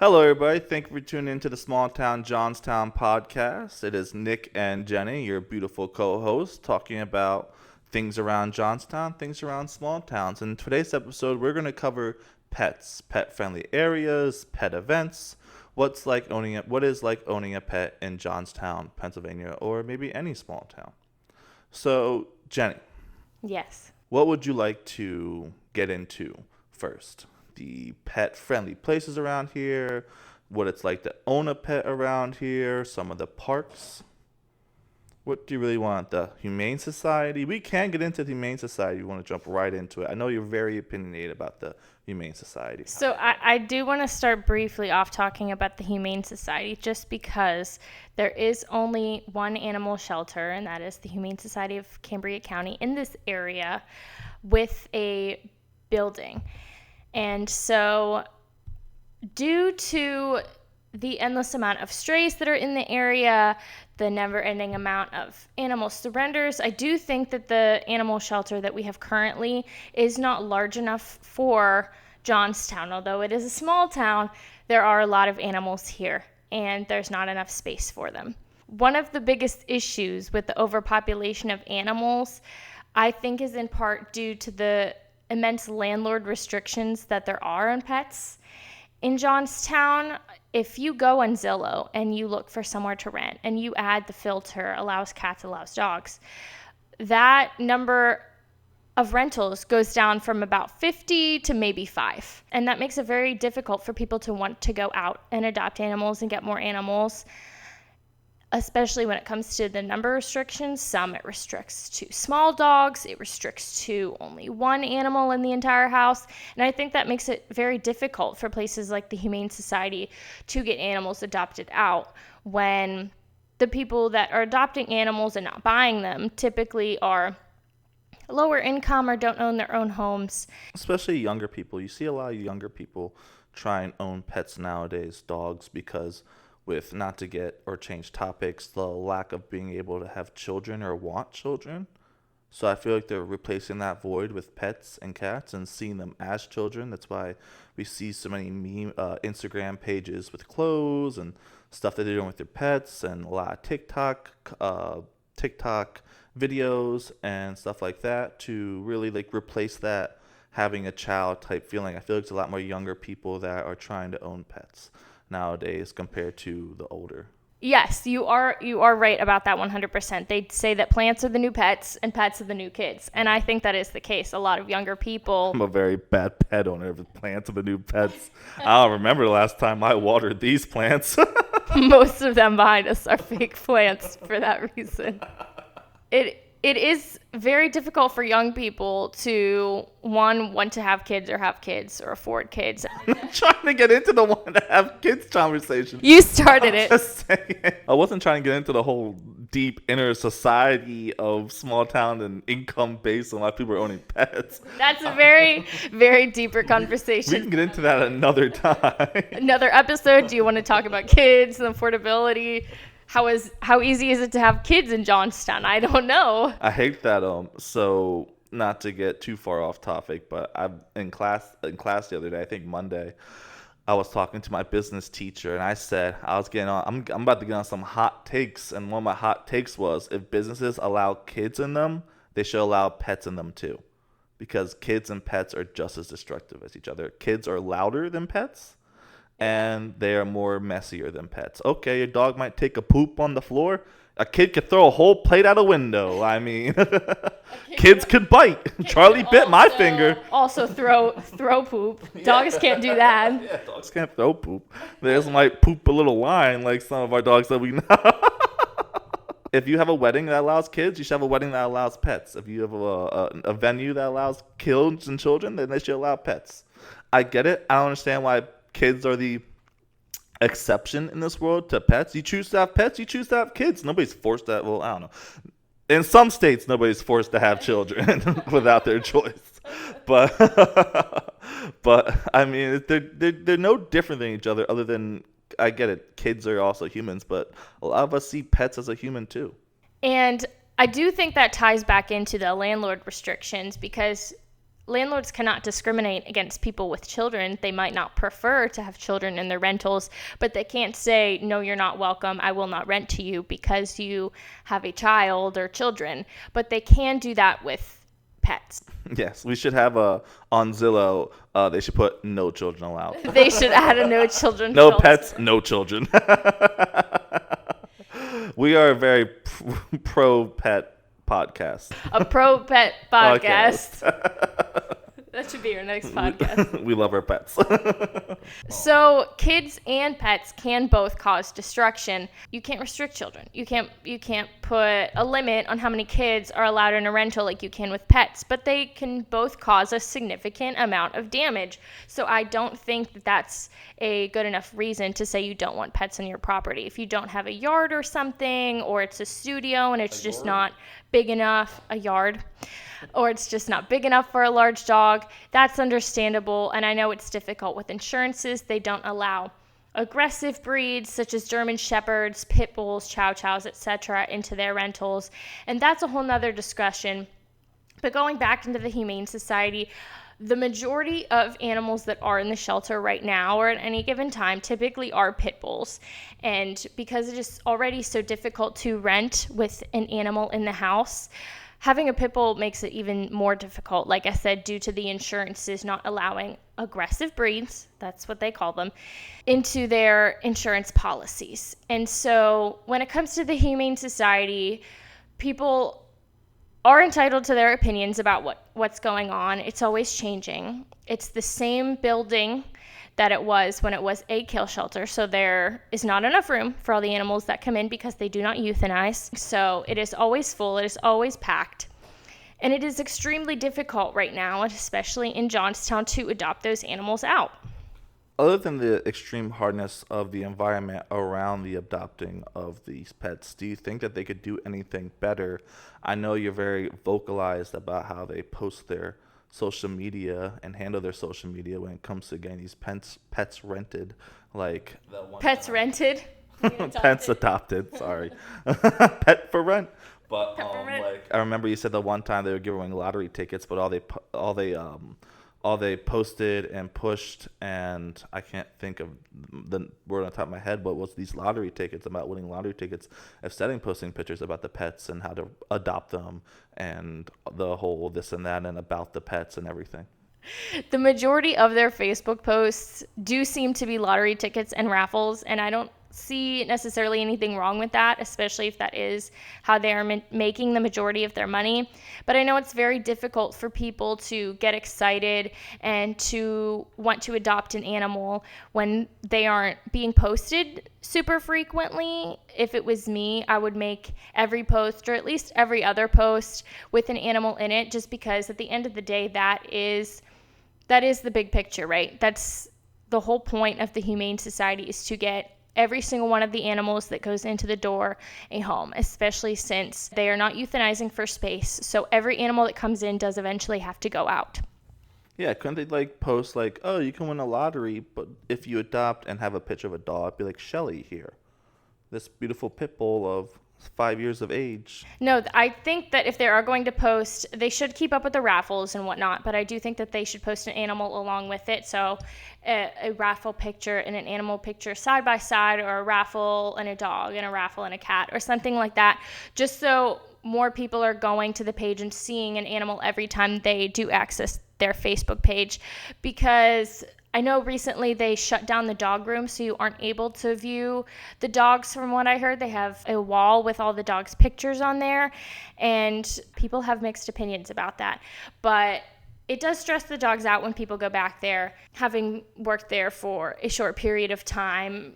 Hello, everybody. Thank you for tuning into the Small Town Johnstown podcast. It is Nick and Jenny, your beautiful co-hosts, talking about things around Johnstown, things around small towns. In today's episode, we're going to cover pets, pet-friendly areas, pet events, what is like owning a pet in Johnstown, Pennsylvania, or maybe any small town. So, Jenny, Yes. what would you like to get into first? The pet-friendly places around here, what it's like to own a pet around here, some of the parks. What do you really want? The Humane Society? We can get into the Humane Society. You want to jump right into it. I know you're very opinionated about the Humane Society. So I do want to start briefly off talking about the Humane Society just because there is only one animal shelter, and that is the Humane Society of Cambria County in this area with a building. And so due to the endless amount of strays that are in the area, the never-ending amount of animal surrenders, I do think that the animal shelter that we have currently is not large enough for Johnstown. Although it is a small town, there are a lot of animals here, and there's not enough space for them. One of the biggest issues with the overpopulation of animals, I think, is in part due to the immense landlord restrictions that there are on pets. In Johnstown, if you go on Zillow and you look for somewhere to rent and you add the filter, allows cats, allows dogs, that number of rentals goes down from about 50 to maybe 5. And that makes it very difficult for people to want to go out and adopt animals and get more animals, especially when it comes to the number restrictions. Some it restricts to small dogs, it restricts to only one animal in the entire house, and I think that makes it very difficult for places like the Humane Society to get animals adopted out when the people that are adopting animals and not buying them typically are lower income or don't own their own homes. Especially younger people. You see a lot of younger people try and own pets nowadays, dogs, because with, not to get or change topics, the lack of being able to have children or want children. So I feel like they're replacing that void with pets and cats and seeing them as children. That's why we see so many Instagram pages with clothes and stuff that they're doing with their pets, and a lot of TikTok videos and stuff like that to really like replace that having a child type feeling. I feel like there's a lot more younger people that are trying to own pets nowadays compared to the older. Yes, you are right about that 100%. They say that plants are the new pets and pets are the new kids. And I think that is the case. A lot of younger people. I'm a very bad pet owner with plants are the new pets. I don't remember the last time I watered these plants. Most of them behind us are fake plants for that reason. It is very difficult for young people to, want to have kids or afford kids. I'm trying to get into the want to have kids conversation. You started it. Just saying. I wasn't trying to get into the whole deep inner society of small town and income based on why people are owning pets. That's a very, very deeper We conversation. can get into that another time. Another episode. Do you want to talk about kids and affordability? How easy is it to have kids in Johnstown? I don't know. I hate that. So not to get too far off topic, but I'm in class the other day. I think Monday, I was talking to my business teacher, and I said I'm about to get on some hot takes, and one of my hot takes was if businesses allow kids in them, they should allow pets in them too, because kids and pets are just as destructive as each other. Kids are louder than pets, and they are more messier than pets. Okay, your dog might take a poop on the floor. A kid could throw a whole plate out a window. I mean, kids could bite. Charlie bit my finger. Also throw poop. Dogs can't do that. Yeah, dogs can't throw poop. They just might poop a little line like some of our dogs that we know. If you have a wedding that allows kids, you should have a wedding that allows pets. If you have a venue that allows kids and children, then they should allow pets. I get it. I don't understand why kids are the exception in this world to pets. You choose to have pets, you choose to have kids. Nobody's forced to. Well, I don't know. In some states, nobody's forced to have children without their choice. But I mean, they're no different than each other. Other than, I get it, kids are also humans, but a lot of us see pets as a human too. And I do think that ties back into the landlord restrictions, because landlords cannot discriminate against people with children. They might not prefer to have children in their rentals, but they can't say, no, you're not welcome. I will not rent to you because you have a child or children. But they can do that with pets. Yes, we should have on Zillow. They should put no children allowed. They should add a no children No filter. pets, no children. We are a very pro pet podcast. A pro pet podcast. That should be our next podcast. We love our pets. So kids and pets can both cause destruction. You can't restrict children. You can't put a limit on how many kids are allowed in a rental like you can with pets, but they can both cause a significant amount of damage. So I don't think that that's a good enough reason to say you don't want pets on your property. If you don't have a yard or something, or it's a studio and it's just not big enough, a yard, or it's just not big enough for a large dog, that's understandable. And I know it's difficult with insurances. They don't allow aggressive breeds such as German Shepherds, Pit Bulls, Chow Chows, etc. into their rentals. And that's a whole nother discussion. But going back into the Humane Society, the majority of animals that are in the shelter right now or at any given time typically are pit bulls. And because it is already so difficult to rent with an animal in the house, having a pit bull makes it even more difficult, like I said, due to the insurances not allowing aggressive breeds, that's what they call them, into their insurance policies. And so when it comes to the Humane Society, people are entitled to their opinions about what's going on. It's always changing. It's the same building that it was when it was a kill shelter. So there is not enough room for all the animals that come in because they do not euthanize. So it is always full. It is always packed. And it is extremely difficult right now, especially in Johnstown, to adopt those animals out. Other than the extreme hardness of the environment around the adopting of these pets, do you think that they could do anything better? I know you're very vocalized about how they post their social media and handle their social media when it comes to getting these pets rented, like pets rented, pets adopted. Sorry, pet for rent. But like I remember you said the one time they were giving away lottery tickets, but all they posted and pushed, and I can't think of the word on the top of my head, but was these lottery tickets, about winning lottery tickets, instead of posting pictures about the pets and how to adopt them and the whole this and that and about the pets and everything. The majority of their Facebook posts do seem to be lottery tickets and raffles, and I don't see necessarily anything wrong with that, especially if that is how they are making the majority of their money. But I know it's very difficult for people to get excited and to want to adopt an animal when they aren't being posted super frequently. If it was me, I would make every post, or at least every other post, with an animal in it, just because at the end of the day, that is the big picture, right? That's the whole point of the Humane Society, is to get every single one of the animals that goes into the door a home, especially since they are not euthanizing for space. So every animal that comes in does eventually have to go out. Yeah, couldn't they post oh, you can win a lottery, but if you adopt, and have a picture of a dog, be like, Shelly here, this beautiful pit bull of 5 years of age. No, I think that if they are going to post, they should keep up with the raffles and whatnot, but I do think that they should post an animal along with it. So a raffle picture and an animal picture side by side, or a raffle and a dog and a raffle and a cat, or something like that, just so more people are going to the page and seeing an animal every time they do access their Facebook page. Because I know recently they shut down the dog room, so you aren't able to view the dogs. From what I heard, they have a wall with all the dogs' pictures on there, and people have mixed opinions about that. But it does stress the dogs out when people go back there. Having worked there for a short period of time,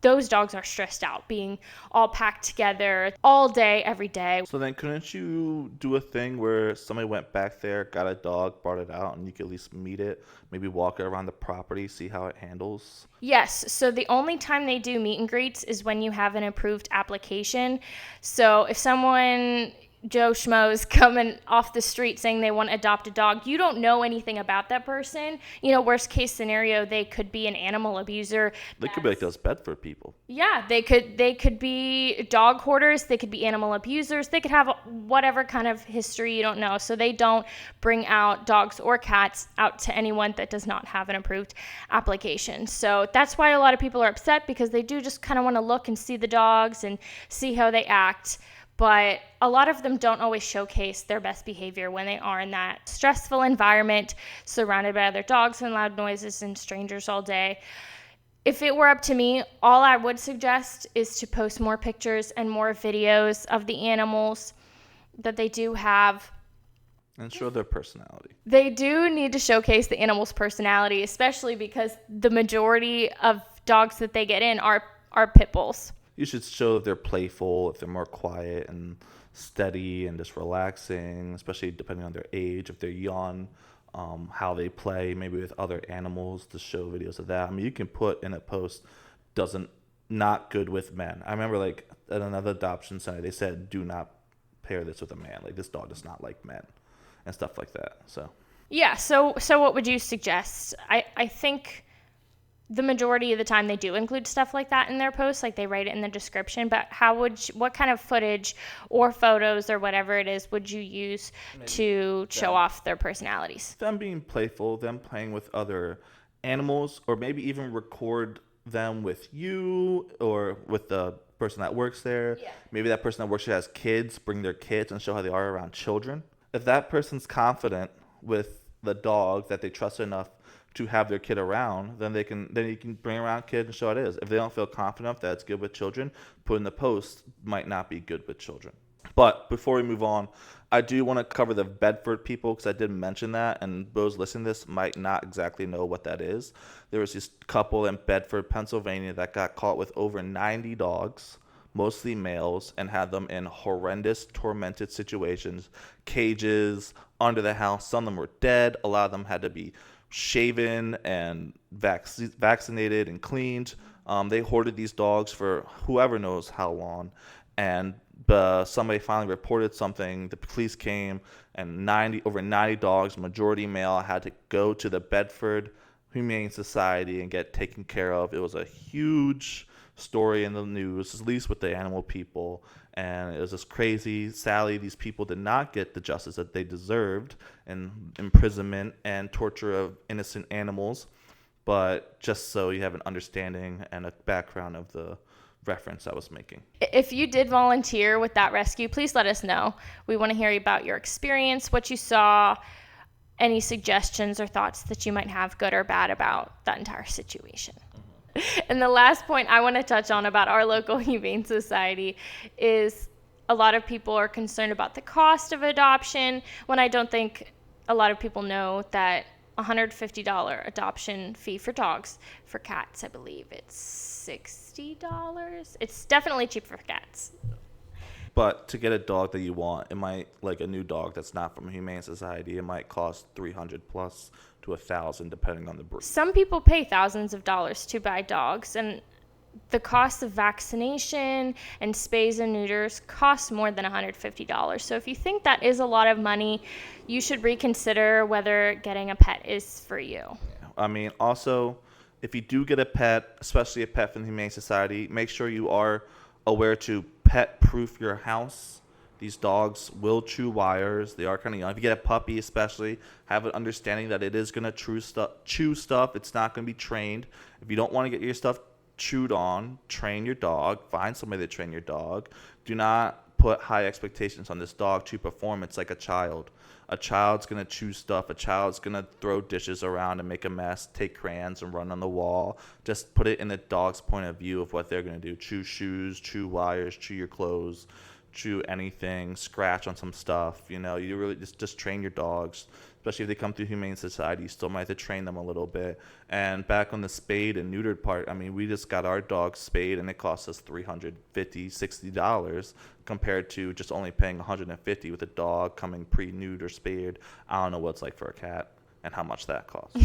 those dogs are stressed out, being all packed together all day, every day. So then couldn't you do a thing where somebody went back there, got a dog, brought it out, and you could at least meet it, maybe walk it around the property, see how it handles? Yes. So the only time they do meet and greets is when you have an approved application. So if someone Joe Schmoes coming off the street saying they want to adopt a dog. You don't know anything about that person. Worst case scenario, they could be an animal abuser. They could be like those Bedford people. Yeah, they could be dog hoarders, they could be animal abusers, they could have whatever kind of history you don't know. So they don't bring out dogs or cats out to anyone that does not have an approved application. So that's why a lot of people are upset, because they do just kind of want to look and see the dogs and see how they act. But a lot of them don't always showcase their best behavior when they are in that stressful environment, surrounded by other dogs and loud noises and strangers all day. If it were up to me, all I would suggest is to post more pictures and more videos of the animals that they do have. And show their personality. They do need to showcase the animal's personality, especially because the majority of dogs that they get in are pit bulls. You should show if they're playful, if they're more quiet and steady and just relaxing, especially depending on their age, if they're young. How they play, maybe with other animals, to show videos of that. I mean, you can put in a post, not good with men. I remember like at another adoption center, they said, do not pair this with a man. Like, this dog does not like men and stuff like that. So yeah. So what would you suggest? I think the majority of the time they do include stuff like that in their posts, like they write it in the description. But what kind of footage or photos or whatever it is would you use to show off their personalities? Them being playful, them playing with other animals, or maybe even record them with you or with the person that works there. Yeah. Maybe that person that works there has kids, bring their kids and show how they are around children. If that person's confident with the dog that they trust enough to have their kid around, then you can bring around kid and show how it is. If they don't feel confident enough that it's good with children, put in the post might not be good with children. But before we move on, I do want to cover the Bedford people, because I did mention that, and those listening to this might not exactly know what that is. There was this couple in Bedford, Pennsylvania, that got caught with over 90 dogs, mostly males, and had them in horrendous, tormented situations, cages, under the house. Some of them were dead. A lot of them had to be shaven and vaccinated and cleaned. They hoarded these dogs for whoever knows how long, and somebody finally reported something. The police came, and over 90 dogs, majority male, had to go to the Bedford Humane Society and get taken care of. It was a huge story in the news, at least with the animal people, and it was just crazy. Sadly, these people did not get the justice that they deserved in imprisonment and torture of innocent animals. But just so you have an understanding and a background of the reference I was making. If you did volunteer with that rescue, please let us know. We want to hear about your experience, what you saw, any suggestions or thoughts that you might have, good or bad, about that entire situation. And the last point I want to touch on about our local Humane Society is a lot of people are concerned about the cost of adoption, when I don't think a lot of people know that $150 adoption fee for dogs. For cats, I believe it's $60. It's definitely cheap for cats. But to get a dog that you want, it might, like a new dog that's not from a Humane Society, it might cost $300 plus to $1,000 depending on the breed. Some people pay thousands of dollars to buy dogs, and the cost of vaccination and spays and neuters costs more than $150. So if you think that is a lot of money, you should reconsider whether getting a pet is for you. I mean, also, if you do get a pet, especially a pet from the Humane Society, make sure you are aware to pet-proof your house. These dogs will chew wires. They are kind of young. If you get a puppy especially, have an understanding that it is going to chew stuff. It's not going to be trained. If you don't want to get your stuff chewed on, train your dog. Find somebody to train your dog. Do not put high expectations on this dog to perform. It's like a child. A child's going to chew stuff. A child's going to throw dishes around and make a mess, take crayons and run on the wall. Just put it in the dog's point of view of what they're going to do. Chew shoes, chew wires, chew your clothes, chew anything, scratch on some stuff. You really just train your dogs. Especially if they come through Humane Society, you still might have to train them a little bit. And back on the spayed and neutered part, I mean, we just got our dog spayed, and it cost us $350, $60 compared to just only paying $150 with a dog coming pre-neutered or spayed. I don't know what it's like for a cat and how much that costs.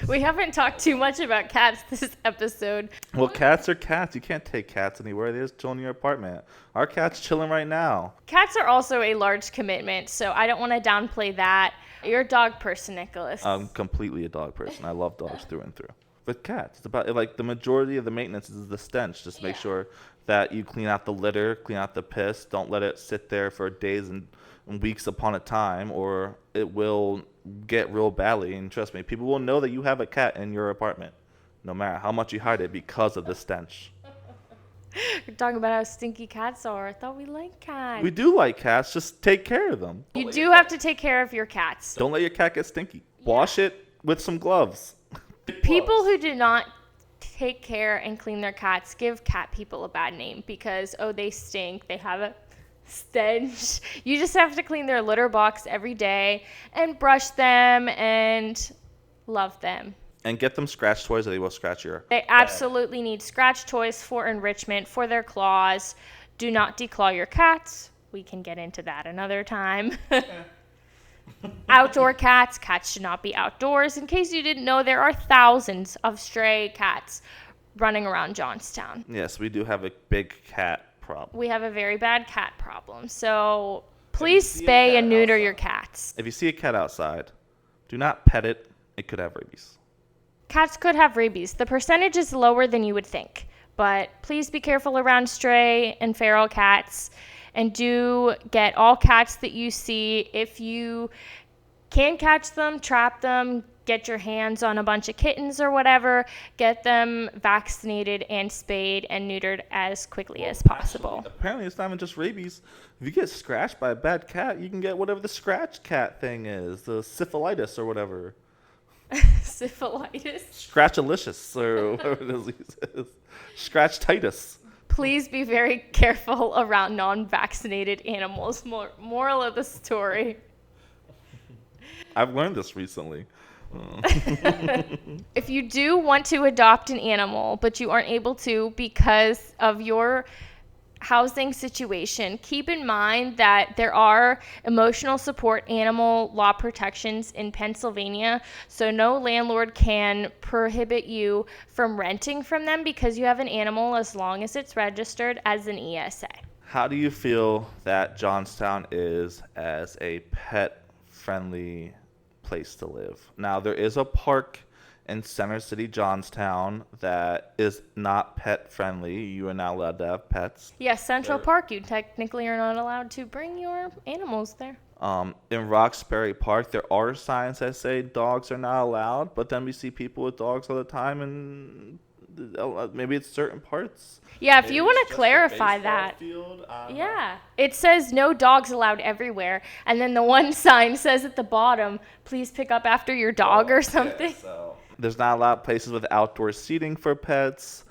We haven't talked too much about cats this episode. Well, cats are cats. You can't take cats anywhere. They're just chilling in your apartment. Our cat's chilling right now. Cats are also a large commitment, so I don't want to downplay that. You're a dog person, Nicholas. I'm completely a dog person. I love dogs through and through. With cats, it's about like the majority of the maintenance is the stench. Just make sure that you clean out the litter, clean out the piss. Don't let it sit there for days and weeks upon a time, or it will get real badly. And trust me, people will know that you have a cat in your apartment, no matter how much you hide it, because of the stench. You're talking about how stinky cats are. I thought we liked cats. We do like cats. Just take care of them. You do have to take care of your cats. Don't let your cat get stinky. Wash it with some gloves. People who do not take care and clean their cats give cat people a bad name because, oh, they stink. They have a stench. You just have to clean their litter box every day and brush them and love them. And get them scratch toys or they will scratch your They absolutely need scratch toys for enrichment for their claws. Do not declaw your cats. We can get into that another time. Outdoor cats. Cats should not be outdoors. In case you didn't know, there are thousands of stray cats running around Johnstown. Yes, we do have a big cat problem. We have a very bad cat problem. So please spay and neuter your cats. If you see a cat outside, do not pet it. It could have rabies. Cats could have rabies. The percentage is lower than you would think. But please be careful around stray and feral cats. And do get all cats that you see. If you can catch them, trap them, get your hands on a bunch of kittens or whatever, get them vaccinated and spayed and neutered as quickly as possible. Actually, apparently, it's not even just rabies. If you get scratched by a bad cat, you can get whatever the scratch cat thing is, the syphilitis or whatever. Syphilitis? Scratchalicious or whatever it is. Scratch-titis. Please be very careful around non-vaccinated animals. Moral of the story. I've learned this recently. If you do want to adopt an animal, but you aren't able to because of your housing situation, keep in mind that there are emotional support animal law protections in Pennsylvania, so no landlord can prohibit you from renting from them because you have an animal as long as it's registered as an ESA. How do you feel that Johnstown is as a pet-friendly place to live? Now, there is a park in Center City, Johnstown, that is not pet friendly. You are not allowed to have pets. Yes, Central Park, you technically are not allowed to bring your animals there. In Roxbury Park, there are signs that say dogs are not allowed, but then we see people with dogs all the time, and maybe it's certain parts. Yeah, if you want to clarify that. Yeah. It says no dogs allowed everywhere, and then the one sign says at the bottom, please pick up after your dog or something. Yeah, so there's not a lot of places with outdoor seating for pets.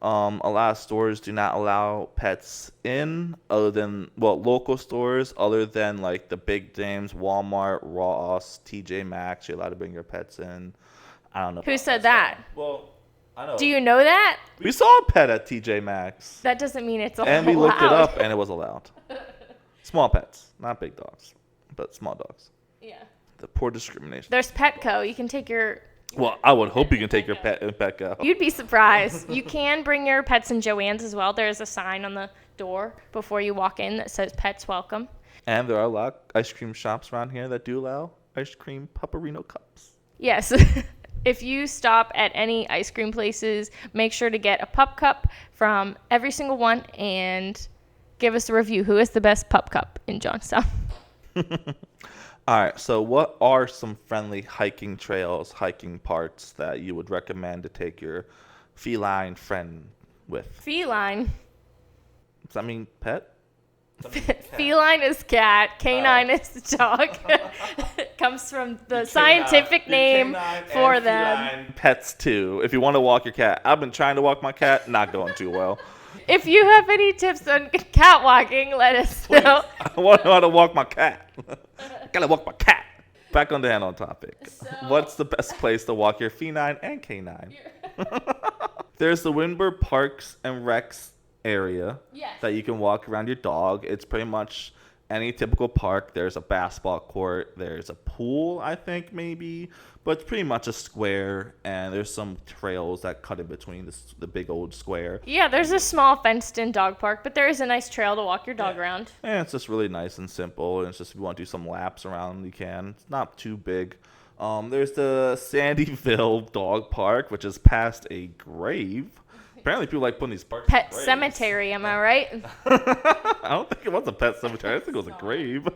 A lot of stores do not allow pets in other than, local stores other than like the big names, Walmart, Ross, TJ Maxx. You're allowed to bring your pets in. I don't know. Who said that? Well, I know. Do you know that? We saw a pet at TJ Maxx. That doesn't mean it's allowed. And we looked it up and it was allowed. Small pets, not big dogs, but small dogs. Yeah. The poor discrimination. There's Petco. You can take your... Well, I would hope you can take your pet in Petco. You'd be surprised. You can bring your pets in Joann's as well. There's a sign on the door before you walk in that says pets welcome. And there are a lot of ice cream shops around here that do allow ice cream pupperino cups. Yes. If you stop at any ice cream places, make sure to get a pup cup from every single one and give us a review. Who is the best pup cup in Johnstown? All right, so what are some friendly hiking trails, hiking parts that you would recommend to take your feline friend with? Feline. Does that mean pet? Feline is cat. Canine is dog. It comes from the scientific name for them. Pets too. If you want to walk your cat. I've been trying to walk my cat, not going too well. If you have any tips on cat walking, let us know. I want to know how to walk my cat. I gotta walk my cat. Back on the hand on topic. What's the best place to walk your feline and canine? There's the Windber Parks and Recs area that you can walk around your dog. It's pretty much any typical park. There's a basketball court, there's a pool, I think maybe, but it's pretty much a square, and there's some trails that cut in between the big old square. Yeah, there's a small fenced-in dog park, but there is a nice trail to walk your dog around. And it's just really nice and simple. And it's just if you want to do some laps around, you can. It's not too big. There's the Sandyville Dog Park, which is past a grave. Apparently, people like putting these parks in Pet graves. cemetery, am I right? I don't think it was a pet cemetery. I think it was a grave.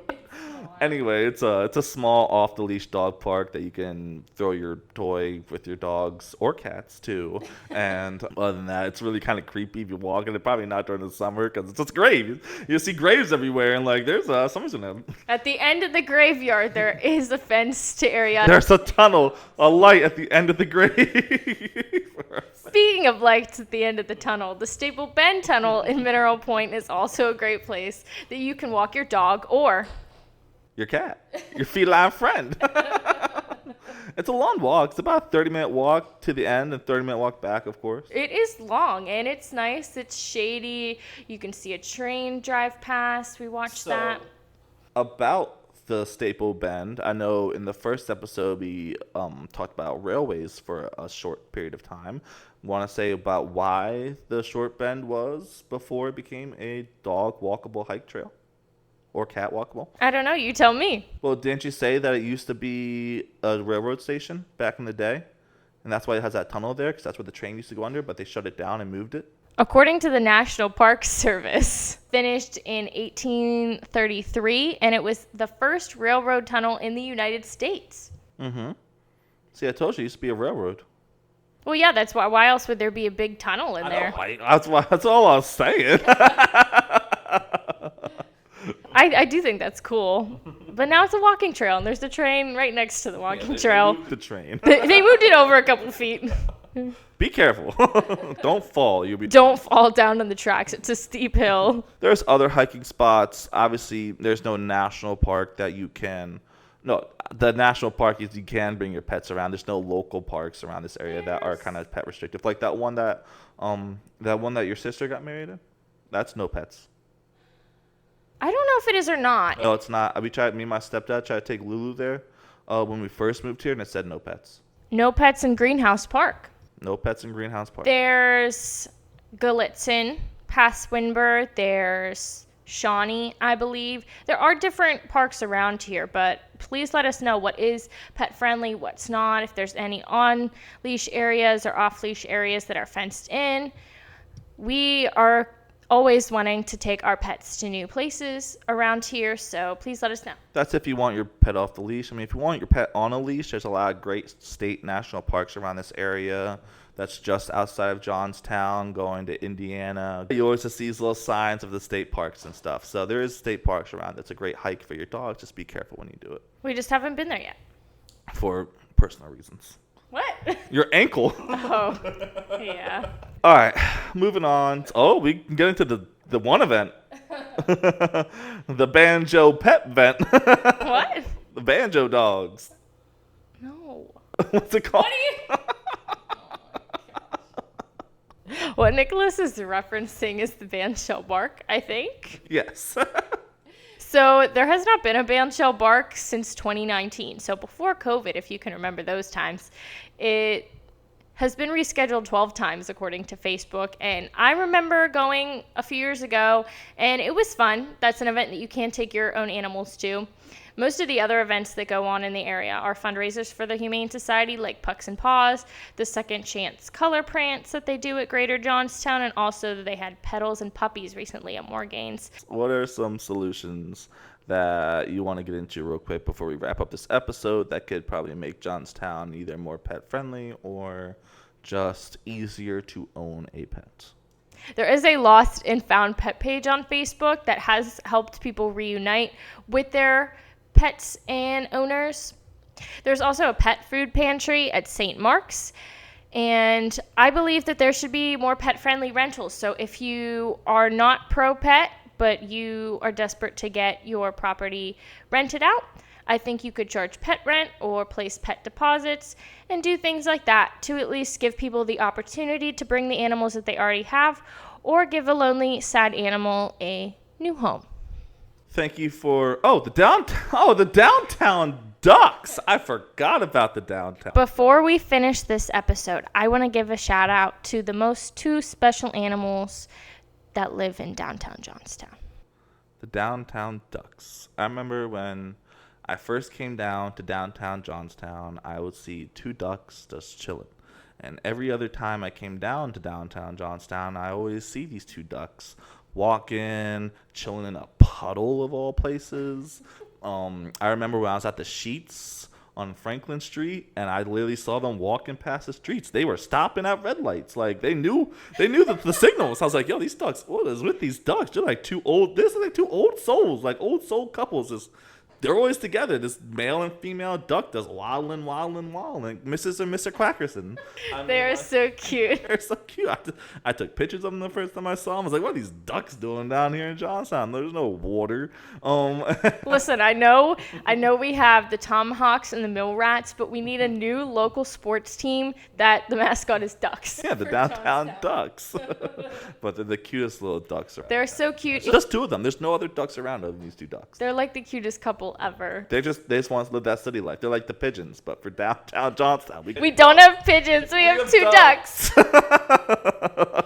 Anyway, it's a small off the leash dog park that you can throw your toy with your dogs or cats too. And other than that, it's really kind of creepy if you walk in it. Probably not during the summer because it's just graves. You see graves everywhere, and like there's someone's in there. At the end of the graveyard, there is a fenced area. There's a tunnel, a light at the end of the grave. Speaking of lights at the end of the tunnel, the Staple Bend Tunnel in Mineral Point is also a great place that you can walk your dog or your cat, your feline friend. It's a long walk. It's about a 30-minute walk to the end and 30-minute walk back, of course. It is long, and it's nice. It's shady. You can see a train drive past. We watched that. About the Staple Bend, I know in the first episode we talked about railways for a short period of time. Want to say about why the short bend was before it became a dog walkable hike trail? Or cat walkable? I don't know. You tell me. Well, didn't you say that it used to be a railroad station back in the day? And that's why it has that tunnel there, because that's where the train used to go under, but they shut it down and moved it? According to the National Park Service, finished in 1833, and it was the first railroad tunnel in the United States. Mm-hmm. See, I told you it used to be a railroad. Well, yeah, that's why. Why else would there be a big tunnel in there? That's all I was saying. I do think that's cool. But now it's a walking trail, and there's the train right next to the walking trail. They moved the train. They moved it over a couple feet. Be careful. Don't fall. Don't fall down on the tracks. It's a steep hill. There's other hiking spots. Obviously, there's no national park that you can... No, the national park is you can bring your pets around. There's no local parks around this area that are kind of pet restrictive. Like that one that your sister got married in. That's no pets. I don't know if it is or not. No, it's not. Me and my stepdad tried to take Lulu there when we first moved here, and it said no pets. No pets in Greenhouse Park. No pets in Greenhouse Park. There's Gallitzin, past Swinburne. There's Shawnee, I believe. There are different parks around here, but please let us know what is pet friendly, what's not, if there's any on-leash areas or off-leash areas that are fenced in. We are always wanting to take our pets to new places around here, so please let us know. That's if you want your pet off the leash. I mean, if you want your pet on a leash, there's a lot of great state national parks around this area. That's just outside of Johnstown, going to Indiana. You always just see these little signs of the state parks and stuff. So there is state parks around. That's a great hike for your dog. Just be careful when you do it. We just haven't been there yet. For personal reasons. What? Your ankle. Oh, yeah. All right, moving on. Oh, we can get into the one event. The banjo pet event. What? The banjo dogs. No. What's it called? What Nicholas is referencing is the bandshell bark, I think. Yes. So there has not been a bandshell bark since 2019. So before COVID, if you can remember those times, it has been rescheduled 12 times according to Facebook. And I remember going a few years ago, and it was fun. That's an event that you can take your own animals to. Most of the other events that go on in the area are fundraisers for the Humane Society, like Pucks and Paws, the Second Chance Color Prance that they do at Greater Johnstown, and also they had Petals and Puppies recently at Morgane's. What are some solutions that you want to get into real quick before we wrap up this episode that could probably make Johnstown either more pet friendly or just easier to own a pet? There is a lost and found pet page on Facebook that has helped people reunite with their pets and owners. There's also a pet food pantry at St. Mark's, and I believe that there should be more pet-friendly rentals. So if you are not pro-pet, but you are desperate to get your property rented out, I think you could charge pet rent or place pet deposits and do things like that to at least give people the opportunity to bring the animals that they already have or give a lonely, sad animal a new home. Thank you for the downtown ducks. I forgot about the downtown. Before we finish this episode, I want to give a shout out to the most two special animals that live in downtown Johnstown. The downtown ducks. I remember when I first came down to downtown Johnstown, I would see two ducks just chilling. And every other time I came down to downtown Johnstown, I always see these two ducks walking, chilling in a puddle of all places. I remember when I was at the Sheets on Franklin Street, and I literally saw them walking past the streets. They were stopping at red lights, like they knew the signals. I was like, "Yo, these ducks! What is with these ducks? They're like two old. This is like two old souls, like old soul couples. Just they're always together. This male and female duck does waddling, Mrs. and Mr. Quackerson. They're so cute. They're so cute. I took pictures of them the first time I saw them. I was like, what are these ducks doing down here in Johnstown? There's no water. Listen, I know we have the Tomahawks and the Mill Rats, but we need a new local sports team that the mascot is ducks. Yeah, the downtown ducks. But they're the cutest little ducks around. They're so cute. Just two of them. There's no other ducks around other than these two ducks. They're like the cutest couple ever. They just want to live that city life. They're like the pigeons, but for downtown Johnstown. We don't have pigeons. We have two ducks.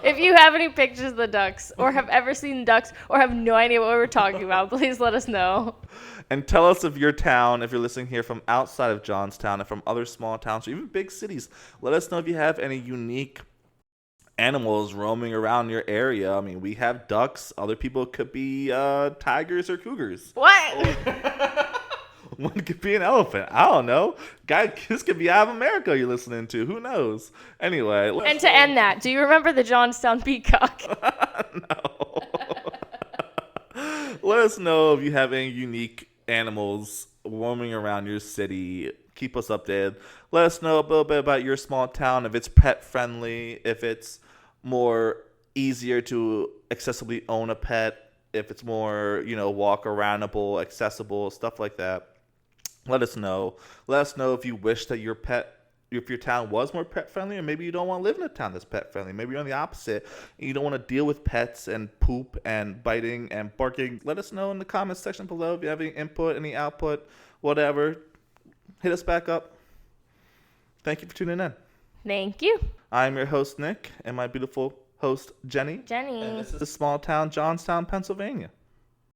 If you have any pictures of the ducks, or have ever seen ducks, or have no idea what we're talking about, please let us know. And tell us of your town, if you're listening here from outside of Johnstown and from other small towns or even big cities. Let us know if you have any unique animals roaming around your area. I mean, we have ducks. Other people could be tigers or cougars. What? One could be an elephant. I don't know. Guy, this could be out of America you're listening to. Who knows? Anyway. And to end that, do you remember the Johnstown peacock? No. Let us know if you have any unique animals roaming around your city. Keep us updated. Let us know a little bit about your small town, if it's pet friendly, if it's more easier to accessibly own a pet, if it's more, walk aroundable, accessible, stuff like that. Let us know. Let us know if you wish that if your town was more pet friendly, or maybe you don't want to live in a town that's pet friendly. Maybe you're on the opposite and you don't want to deal with pets and poop and biting and barking. Let us know in the comments section below if you have any input, any output, whatever. Hit us back up. Thank you for tuning in. Thank you. I'm your host, Nick, and my beautiful host, Jenny. Jenny. And this is the small town, Johnstown, Pennsylvania.